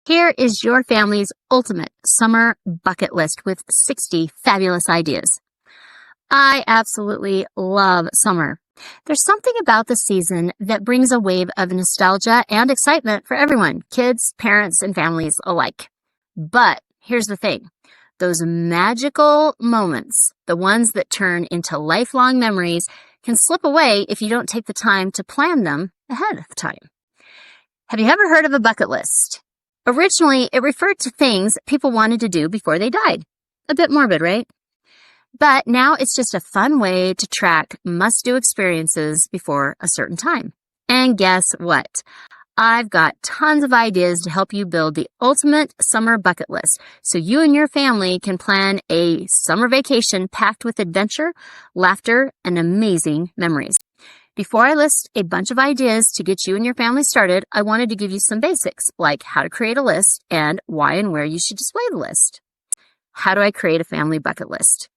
Here is your family's ultimate summer bucket list with 60 fabulous ideas. I absolutely love summer. There's something about the season that brings a wave of nostalgia and excitement for everyone, kids, parents, and families alike. But here's the thing. Those magical moments, the ones that turn into lifelong memories, can slip away if you don't take the time to plan them ahead of time. Have you ever heard of a bucket list? Originally, it referred to things people wanted to do before they died. A bit morbid, right? But now it's just a fun way to track must-do experiences before a certain time. And guess what? I've got tons of ideas to help you build the ultimate summer bucket list so you and your family can plan a summer vacation packed with adventure, laughter, and amazing memories. Before I list a bunch of ideas to get you and your family started, I wanted to give you some basics, like how to create a list and why and where you should display the list. How do I create a family bucket list?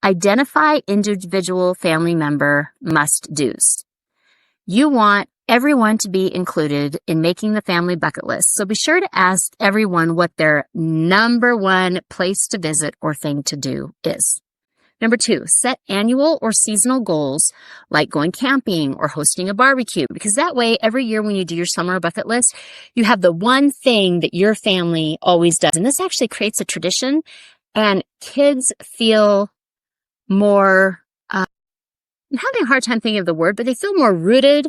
Identify individual family member must-dos. You want everyone to be included in making the family bucket list, so be sure to ask everyone what their number one place to visit or thing to do is. Number 2, set annual or seasonal goals like going camping or hosting a barbecue, because that way every year when you do your summer bucket list, you have the one thing that your family always does. And this actually creates a tradition, and kids feel more, I'm having a hard time thinking of the word, but they feel more rooted,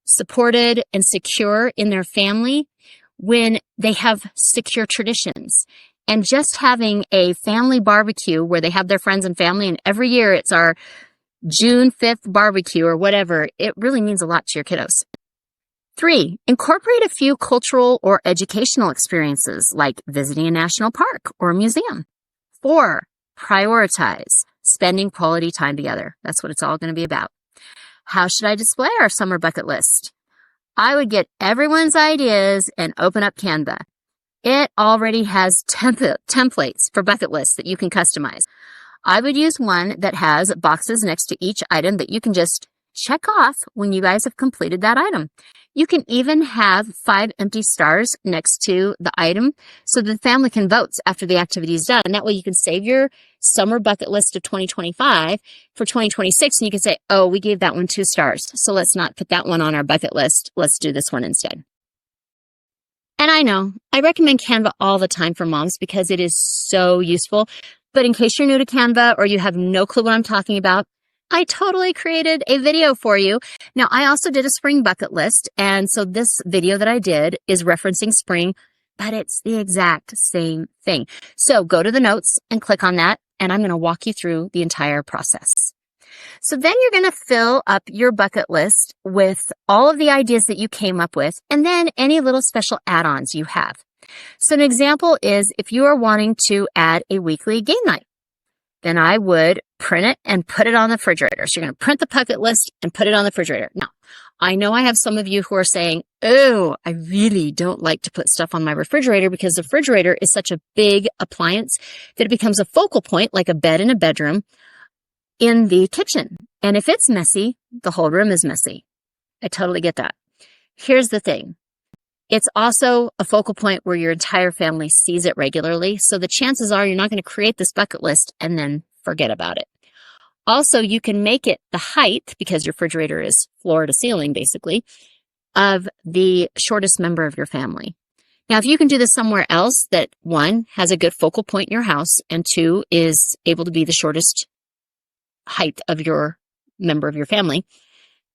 supported, and secure in their family when they have secure traditions. And just having a family barbecue where they have their friends and family, and every year it's our June 5th barbecue or whatever, it really means a lot to your kiddos. 3, incorporate a few cultural or educational experiences like visiting a national park or a museum. 4, prioritize spending quality time together. That's what it's all going to be about. How should I display our summer bucket list? I would get everyone's ideas and open up Canva. It already has templates for bucket lists that you can customize. I would use one that has boxes next to each item that you can just check off when you guys have completed that item. You can even have 5 empty stars next to the item so the family can vote after the activity is done. And that way you can save your summer bucket list of 2025 for 2026. And you can say, oh, we gave that one 2 stars, so let's not put that one on our bucket list. Let's do this one instead. And I know, I recommend Canva all the time for moms because it is so useful. But in case you're new to Canva or you have no clue what I'm talking about, I totally created a video for you. Now, I also did a spring bucket list. And so this video that I did is referencing spring, but it's the exact same thing. So go to the notes and click on that. And I'm going to walk you through the entire process. So then you're going to fill up your bucket list with all of the ideas that you came up with and then any little special add-ons you have. So an example is if you are wanting to add a weekly game night, then I would print it and put it on the refrigerator. So you're going to print the bucket list and put it on the refrigerator. Now, I know I have some of you who are saying, oh, I really don't like to put stuff on my refrigerator because the refrigerator is such a big appliance that it becomes a focal point like a bed in a bedroom in the kitchen. And if it's messy, the whole room is messy. I totally get that. Here's the thing. It's also a focal point where your entire family sees it regularly. So the chances are you're not going to create this bucket list and then forget about it. Also, you can make it the height, because your refrigerator is floor to ceiling, basically, of the shortest member of your family. Now, if you can do this somewhere else that 1, has a good focal point in your house, and 2, is able to be the shortest height of your member of your family,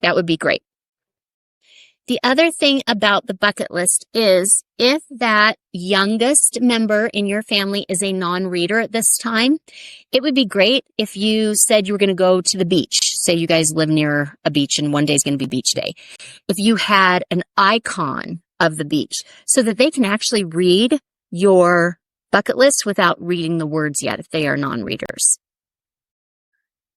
that would be great. The other thing about the bucket list is if that youngest member in your family is a non-reader at this time, it would be great if you said you were going to go to the beach. Say you guys live near a beach and one day is going to be beach day. If you had an icon of the beach so that they can actually read your bucket list without reading the words yet if they are non-readers.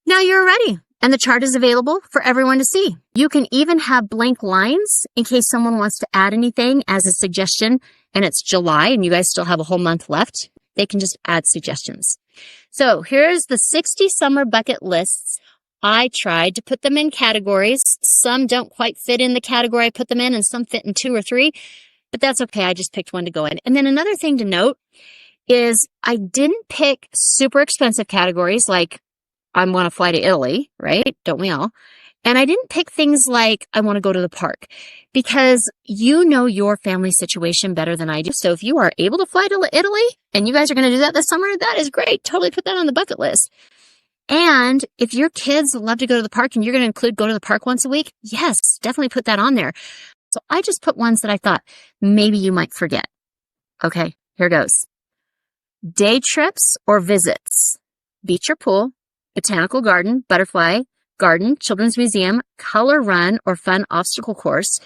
Now you're ready. And the chart is available for everyone to see. You can even have blank lines in case someone wants to add anything as a suggestion and it's July and you guys still have a whole month left. They can just add suggestions. So here's the 60 summer bucket lists. I tried to put them in categories. Some don't quite fit in the category I put them in and some fit in 2 or 3. but that's okay. I just picked one to go in. And then another thing to note is I didn't pick super expensive categories like I want to fly to Italy, right? Don't we all? And I didn't pick things like I want to go to the park because you know your family situation better than I do. So if you are able to fly to Italy and you guys are going to do that this summer, that is great. Totally put that on the bucket list. And if your kids love to go to the park and you're going to include go to the park once a week, yes, definitely put that on there. So I just put ones that I thought maybe you might forget. Okay, here goes. Day trips or visits, beach or pool, botanical garden, butterfly garden, children's museum, color run or fun obstacle course,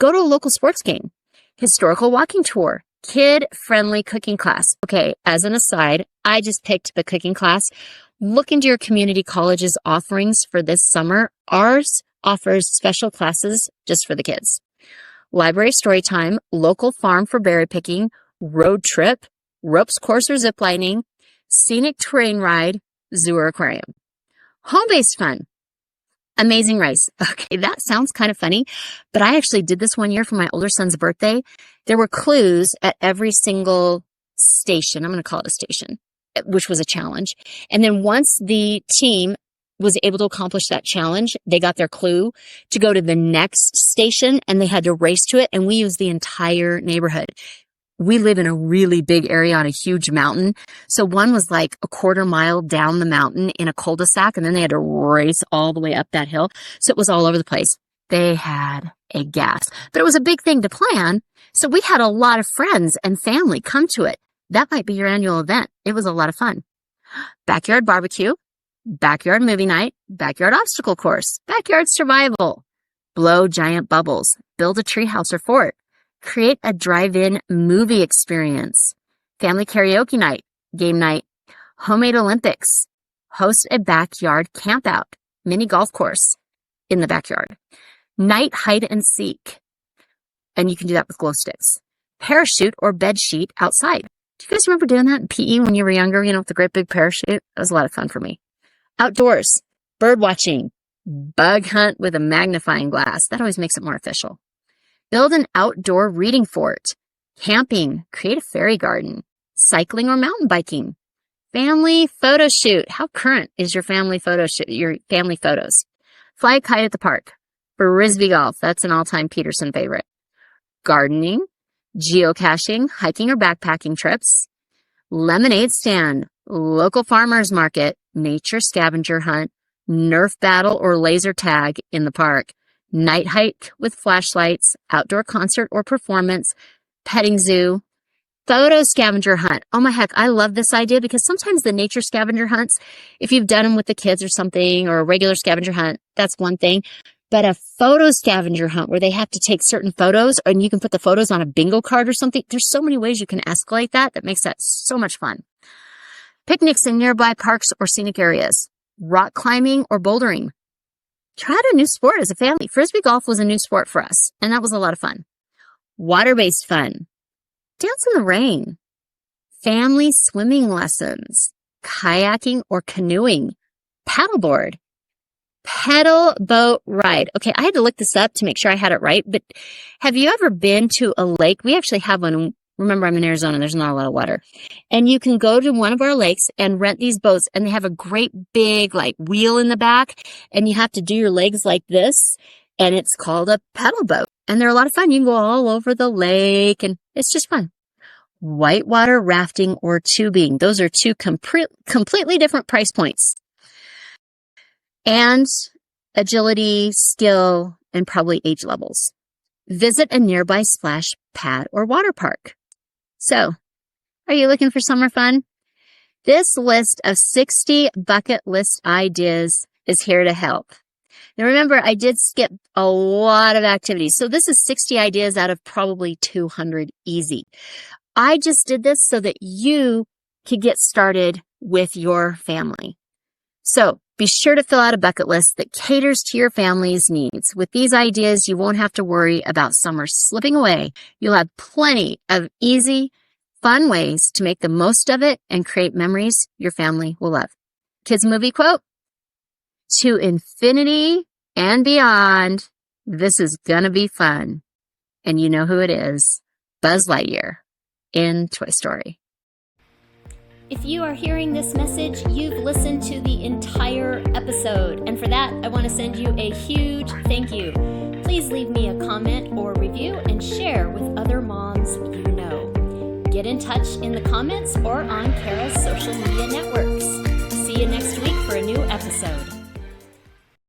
go to a local sports game, historical walking tour, kid-friendly cooking class. Okay, as an aside, I just picked the cooking class. Look into your community college's offerings for this summer. Ours offers special classes just for the kids. Library story time, local farm for berry picking, road trip, ropes course or zip lining, scenic terrain ride, zoo or aquarium. Home-based fun. Amazing Rice. Okay, that sounds kind of funny, but I actually did this one year for my older son's birthday. There were clues at every single station. I'm going to call it a station, which was a challenge. And then once the team was able to accomplish that challenge, they got their clue to go to the next station and they had to race to it. And we used the entire neighborhood. We live in a really big area on a huge mountain. So one was like a quarter mile down the mountain in a cul-de-sac, and then they had to race all the way up that hill. So it was all over the place. They had a gas, but it was a big thing to plan. So we had a lot of friends and family come to it. That might be your annual event. It was a lot of fun. Backyard barbecue, backyard movie night, backyard obstacle course, backyard survival, blow giant bubbles, build a treehouse or fort, create a drive-in movie experience, family karaoke night, game night, homemade Olympics, host a backyard campout, mini golf course in the backyard, night hide and seek, and you can do that with glow sticks, parachute or bed sheet outside. Do you guys remember doing that in PE when you were younger, with the great big parachute? That was a lot of fun for me. Outdoors, bird watching, bug hunt with a magnifying glass. That always makes it more official. Build an outdoor reading fort, camping, create a fairy garden, cycling or mountain biking, family photo shoot. How current is your family photo shoot, your family photos? Fly a kite at the park, frisbee golf. That's an all-time Peterson favorite. Gardening, geocaching, hiking or backpacking trips, lemonade stand, local farmers market, nature scavenger hunt, Nerf battle or laser tag in the park, night hike with flashlights, outdoor concert or performance, petting zoo, photo scavenger hunt. Oh my heck, I love this idea because sometimes the nature scavenger hunts, if you've done them with the kids or something, or a regular scavenger hunt, that's one thing. But a photo scavenger hunt where they have to take certain photos and you can put the photos on a bingo card or something. There's so many ways you can escalate that makes that so much fun. Picnics in nearby parks or scenic areas, rock climbing or bouldering. Try out a new sport as a family. Frisbee golf was a new sport for us, and that was a lot of fun. Water-based fun. Dance in the rain. Family swimming lessons. Kayaking or canoeing. Paddleboard. Pedal boat ride. Okay, I had to look this up to make sure I had it right, but have you ever been to a lake? We actually have one. Remember, I'm in Arizona. There's not a lot of water. And you can go to one of our lakes and rent these boats, and they have a great big wheel in the back, and you have to do your legs like this, and it's called a pedal boat. And they're a lot of fun. You can go all over the lake, and it's just fun. Whitewater rafting or tubing. Those are two completely different price points. And agility, skill, and probably age levels. Visit a nearby splash pad or water park. So, are you looking for summer fun? This list of 60 bucket list ideas is here to help. Now remember, I did skip a lot of activities. So this is 60 ideas out of probably 200 easy. I just did this so that you could get started with your family. So be sure to fill out a bucket list that caters to your family's needs. With these ideas, you won't have to worry about summer slipping away. You'll have plenty of easy, fun ways to make the most of it and create memories your family will love. Kids movie quote, to infinity and beyond, this is gonna be fun. And you know who it is. Buzz Lightyear in Toy Story. If you are hearing this message, you've listened to the entire episode, and for that, I want to send you a huge thank you. Please leave me a comment or review and share with other moms you know. Get in touch in the comments or on Kara's social media networks. See you next week.